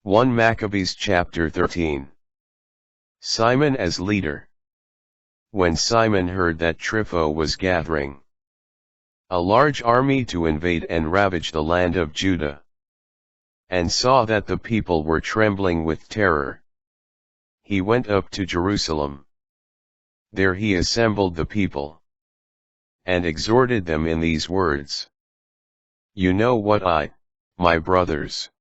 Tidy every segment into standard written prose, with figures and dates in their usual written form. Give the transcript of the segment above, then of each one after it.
1 Maccabees chapter 13. Simon as leader. When Simon heard that Trypho was gathering a large army to invade and ravage the land of Judah, and saw that the people were trembling with terror, he went up to Jerusalem. There he assembled the people, and exhorted them in these words: You know what I, my brothers,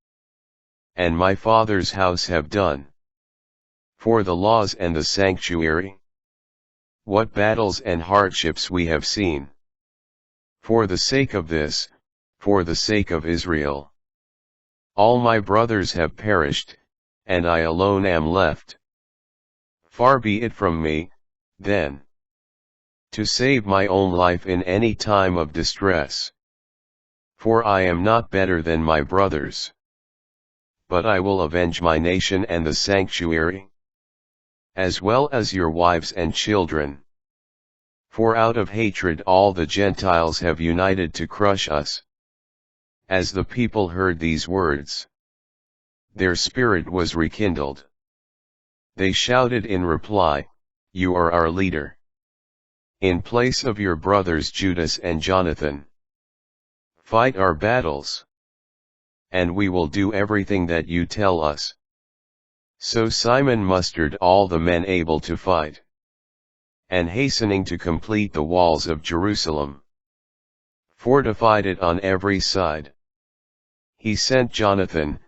and my father's house have done for the laws and the sanctuary, what battles and hardships we have seen. For the sake of this, for the sake of Israel, all my brothers have perished, and I alone am left. Far be it from me, then, to save my own life in any time of distress. For I am not better than my brothers, but I will avenge my nation and the sanctuary, as well as your wives and children. For out of hatred all the Gentiles have united to crush us. As the people heard these words, their spirit was rekindled. They shouted in reply, You are our leader, in place of your brothers Judas and Jonathan. Fight our battles, and we will do everything that you tell us. So Simon mustered all the men able to fight, and hastening to complete the walls of Jerusalem, fortified it on every side. He sent Jonathan,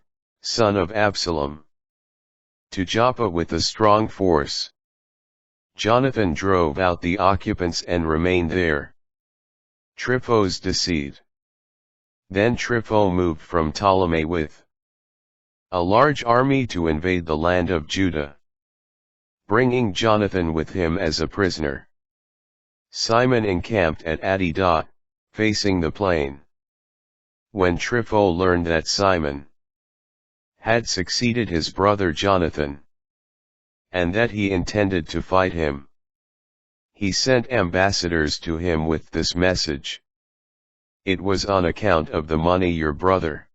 son of Absalom, to Joppa with a strong force. Jonathan drove out the occupants and remained there. Trypho's deceit. Then Trypho moved from Ptolemy with a large army to invade the land of Judah, bringing Jonathan with him as a prisoner. Simon encamped at Adidah, facing the plain. When Trypho learned that Simon had succeeded his brother Jonathan, and that he intended to fight him, he sent ambassadors to him with this message: It was on account of the money your brother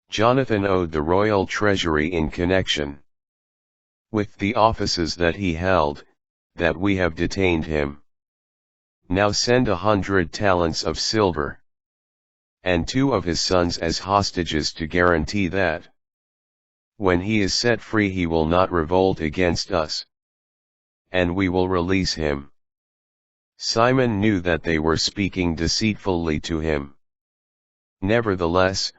Jonathan owed the royal treasury in connection with the offices that he held, that we have detained him. Now send 100 talents of silver, and 2 of his sons as hostages to guarantee that, when he is set free, he will not revolt against us, and we will release him. Simon knew that they were speaking deceitfully to him. Nevertheless,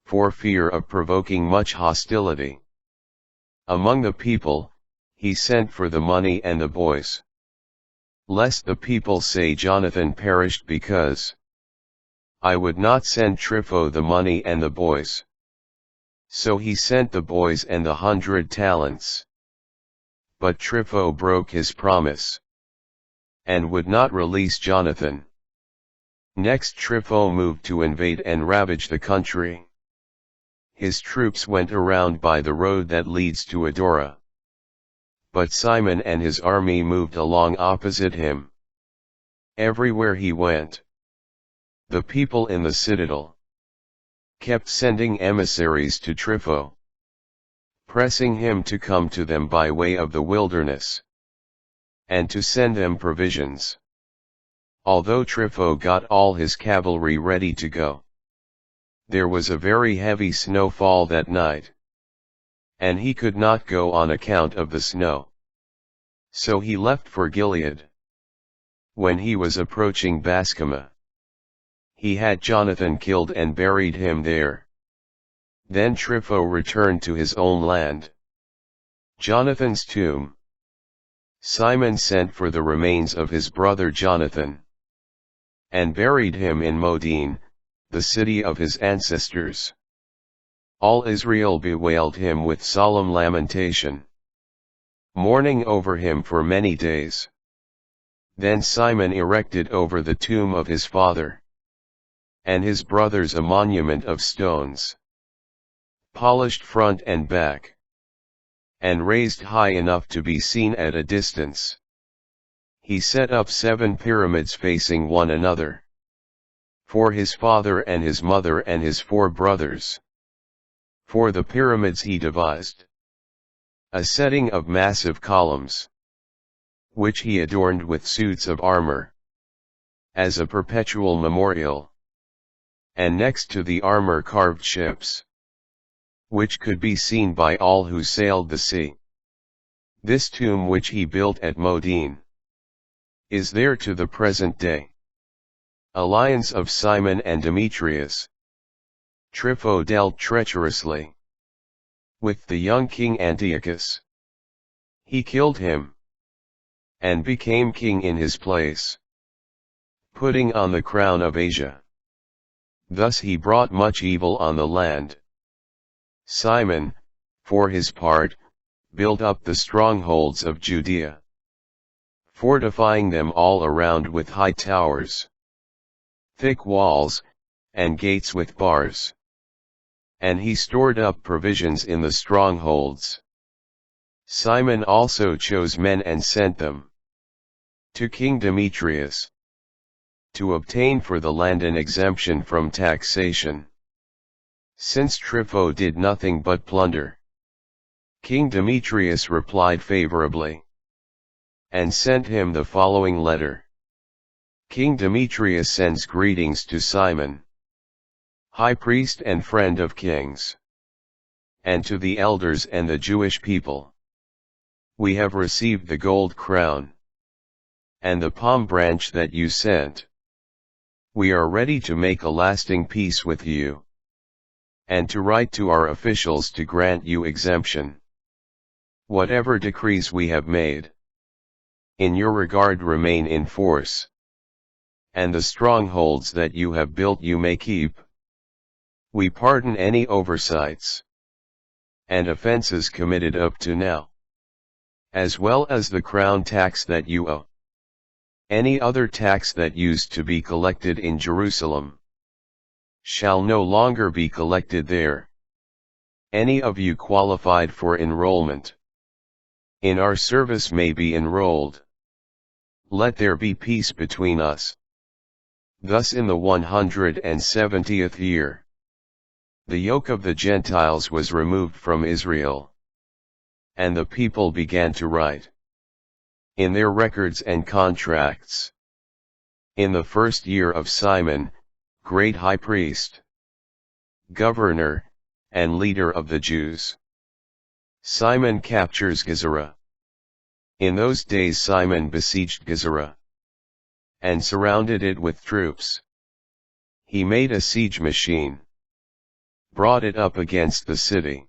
for fear of provoking much hostility among the people, he sent for the money and the boys, lest the people say Jonathan perished because I would not send Trypho the money and the boys. So he sent the boys and the 100 talents. But Trypho broke his promise, and would not release Jonathan. Next Trypho moved to invade and ravage the country. His troops went around by the road that leads to Adorah. But Simon and his army moved along opposite him. Everywhere he went, the people in the citadel kept sending emissaries to Trypho, pressing him to come to them by way of the wilderness, and to send them provisions. Although Trypho got all his cavalry ready to go, there was a very heavy snowfall that night, and he could not go on account of the snow. So he left for Gilead. When he was approaching Bascama, he had Jonathan killed and buried him there. Then Trypho returned to his own land. Jonathan's tomb. Simon sent for the remains of his brother Jonathan, and buried him in Modin, the city of his ancestors. All Israel bewailed him with solemn lamentation, mourning over him for many days. Then Simon erected over the tomb of his father and his brothers a monument of stones, polished front and back, and raised high enough to be seen at a distance. He set up 7 pyramids facing one another, for his father and his mother and his 4 brothers. For the pyramids he devised a setting of massive columns, which he adorned with suits of armor, as a perpetual memorial. And next to the armor carved ships, which could be seen by all who sailed the sea. This tomb which he built at Modin is there to the present day. Alliance of Simon and Demetrius. Trypho dealt treacherously with the young king Antiochus. He killed him, and became king in his place, putting on the crown of Asia. Thus he brought much evil on the land. Simon, for his part, built up the strongholds of Judea, fortifying them all around with high towers, thick walls, and gates with bars. And he stored up provisions in the strongholds. Simon also chose men and sent them to King Demetrius, to obtain for the land an exemption from taxation, since Trypho did nothing but plunder. King Demetrius replied favorably, and sent him the following letter. King Demetrius sends greetings to Simon, high priest and friend of kings, and to the elders and the Jewish people. We have received the gold crown, and the palm branch that you sent. We are ready to make a lasting peace with you, and to write to our officials to grant you exemption. Whatever decrees we have made in your regard remain in force, and the strongholds that you have built you may keep. We pardon any oversights and offenses committed up to now, as well as the crown tax that you owe. Any other tax that used to be collected in Jerusalem shall no longer be collected there. Any of you qualified for enrollment in our service may be enrolled. Let there be peace between us. Thus in the 170th year, the yoke of the Gentiles was removed from Israel, and the people began to write in their records and contracts. In the first year of Simon, great high priest, governor, and leader of the Jews, Simon captures Gizera. In those days Simon besieged Gizera, and surrounded it with troops. He made a siege machine, brought it up against the city,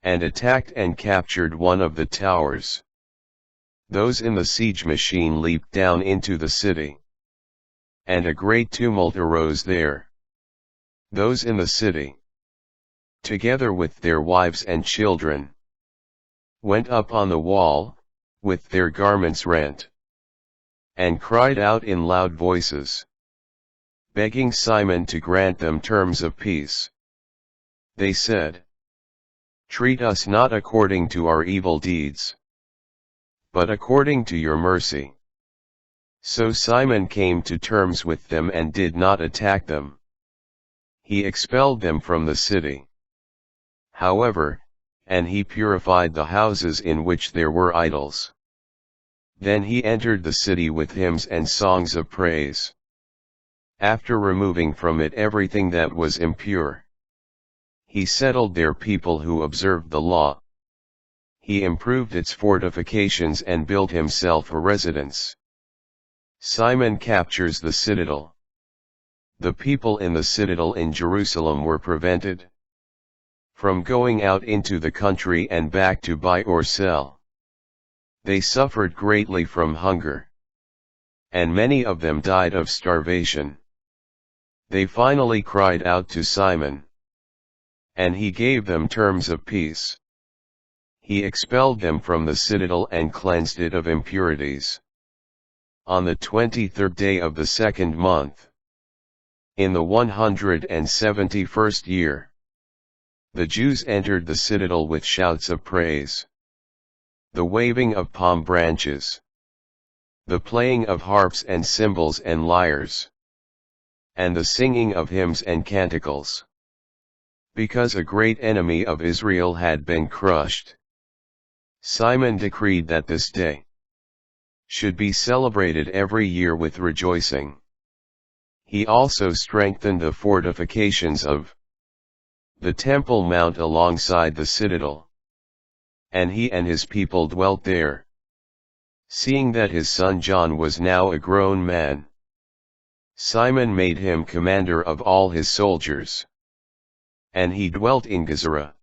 and attacked and captured one of the towers. Those in the siege machine leaped down into the city, and a great tumult arose there. Those in the city, together with their wives and children, went up on the wall, with their garments rent, and cried out in loud voices, begging Simon to grant them terms of peace. They said, "Treat us not according to our evil deeds, but according to your mercy." So Simon came to terms with them and did not attack them. He expelled them from the city, however, and he purified the houses in which there were idols. Then he entered the city with hymns and songs of praise. After removing from it everything that was impure, he settled there people who observed the law. He improved its fortifications and built himself a residence. Simon captures the citadel. The people in the citadel in Jerusalem were prevented from going out into the country and back to buy or sell. They suffered greatly from hunger, and many of them died of starvation. They finally cried out to Simon, and he gave them terms of peace. He expelled them from the citadel and cleansed it of impurities. On the 23rd day of the second month, in the 171st year, the Jews entered the citadel with shouts of praise, the waving of palm branches, the playing of harps and cymbals and lyres, and the singing of hymns and canticles. because a great enemy of Israel had been crushed. Simon decreed that this day should be celebrated every year with rejoicing. He also strengthened the fortifications of the Temple Mount alongside the citadel, and he and his people dwelt there. Seeing that his son John was now a grown man, Simon made him commander of all his soldiers. And he dwelt in Gezerah.